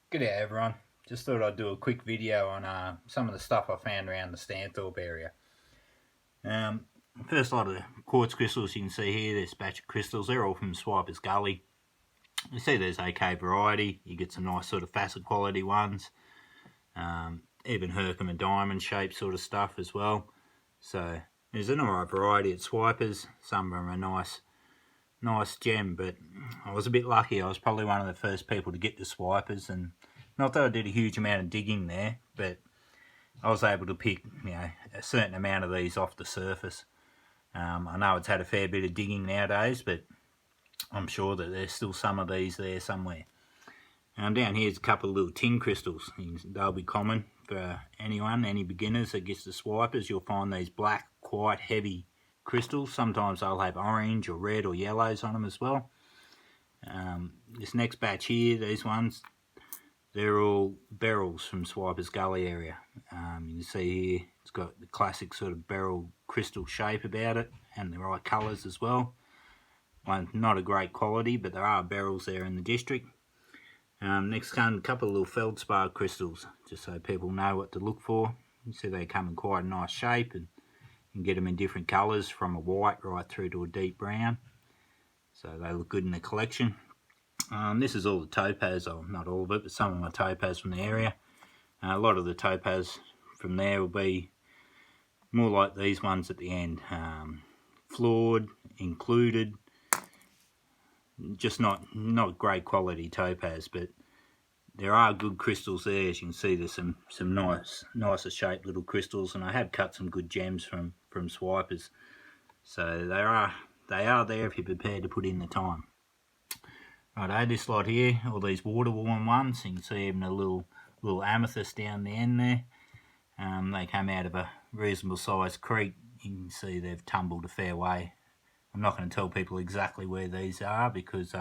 G'day everyone. Just thought I'd do a quick video on some of the stuff I found around the Stanthorpe area. First lot of the quartz crystals you can see here, this batch of crystals, they're all from Swiper's Gully. You see there's AK variety, you get some nice sort of facet quality ones, even Herkimer diamond shape sort of stuff as well. So there's an alright variety at Swiper's, some of them are nice gem, but I was a bit lucky. I was probably one of the first people to get to Swiper's, and not that I did a huge amount of digging there, but I was able to pick a certain amount of these off the surface. I know it's had a fair bit of digging nowadays, but I'm sure that there's still some of these there somewhere. Down here's a couple of little tin crystals. They'll be common for anyone, any beginners that gets to Swiper's. You'll find these black, quite heavy crystals. Sometimes they'll have orange or red or yellows on them as well. This next batch here, these ones, they're all beryls from Swiper's Gully area. You can see here it's got the classic sort of beryl crystal shape about it and the right colours as well. One, not a great quality, but there are beryls there in the district. Next come a couple of little feldspar crystals, just so people know what to look for. You see they come in quite a nice shape, and you can get them in different colours from a white right through to a deep brown. So they look good in the collection. This is all the topaz, or not all of it, but some of my topaz from the area. A lot of the topaz from there will be more like these ones at the end. Flawed, included, just not great quality topaz, but there are good crystals there. As you can see, there's some nicer shaped little crystals, and I have cut some good gems from Swiper's. So they are there if you're prepared to put in the time. Righto, this lot here, all these water-worn ones, you can see even a little amethyst down the end there. They came out of a reasonable sized creek. You can see they've tumbled a fair way. I'm not going to tell people exactly where these are, because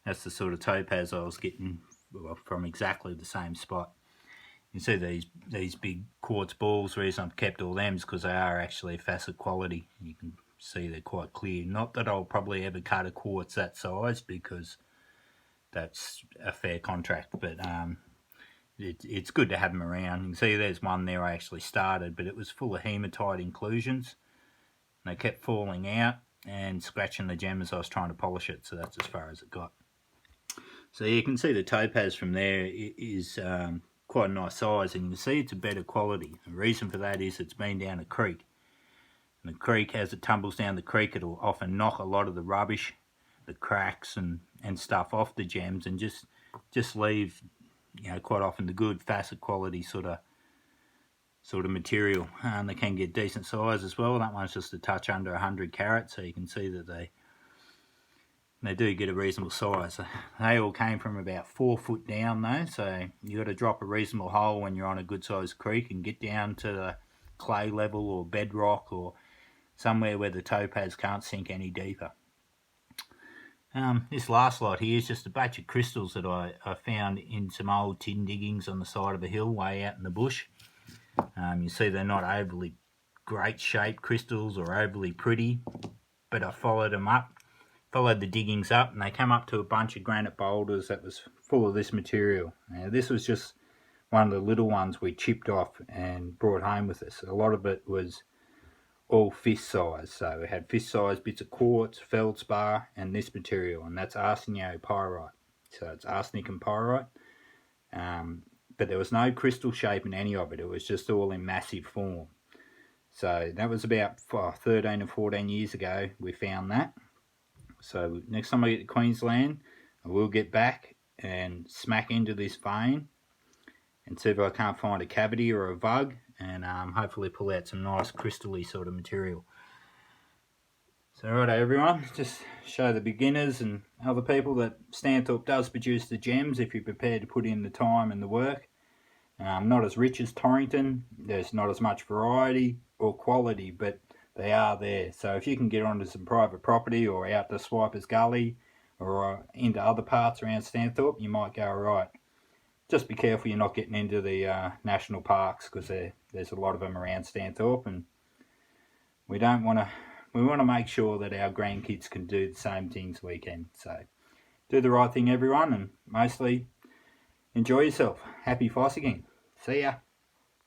that's the sort of topaz I was getting from exactly the same spot. You can see these big quartz balls. The reason I've kept all them is because they are actually facet quality. You can see they're quite clear. Not that I'll probably ever cut a quartz that size, because that's a fair contract, but it's good to have them around. You can see there's one there I actually started, but it was full of hematite inclusions. They kept falling out and scratching the gem as I was trying to polish it, so that's as far as it got. So you can see the topaz from there is quite a nice size, and you can see it's a better quality. The reason for that is it's been down a creek. And the creek, as it tumbles down the creek, it'll often knock a lot of the rubbish, the cracks and stuff off the gems, and just leave, quite often the good facet quality sort of material. They can get decent size as well. That one's just a touch under 100 carats, so you can see that they do get a reasonable size. They all came from about 4 foot down though, so you got to drop a reasonable hole when you're on a good sized creek and get down to the clay level or bedrock or somewhere where the topaz can't sink any deeper. This last lot here is just a batch of crystals that I found in some old tin diggings on the side of a hill way out in the bush. You see they're not overly great shaped crystals or overly pretty, but I followed the diggings up, and they came up to a bunch of granite boulders that was full of this material. Now, this was just one of the little ones we chipped off and brought home with us. A lot of it was all fist size, so we had fist size bits of quartz, feldspar, and this material, and that's arsenopyrite. So it's arsenic and pyrite. But there was no crystal shape in any of it. It was just all in massive form. So that was about 13 or 14 years ago we found that. So next time I get to Queensland, I will get back and smack into this vein and see if I can't find a cavity or a vug, and hopefully pull out some nice crystally sort of material. So righto everyone, just show the beginners and other people that Stanthorpe does produce the gems if you're prepared to put in the time and the work. Not as rich as Torrington, there's not as much variety or quality, but they are there. So if you can get onto some private property or out to Swiper's Gully or into other parts around Stanthorpe, you might go alright. Just be careful you're not getting into the national parks, because there's a lot of them around Stanthorpe, and we want to make sure that our grandkids can do the same things we can. So do the right thing everyone, and mostly Enjoy yourself. Happy fossicking. See ya.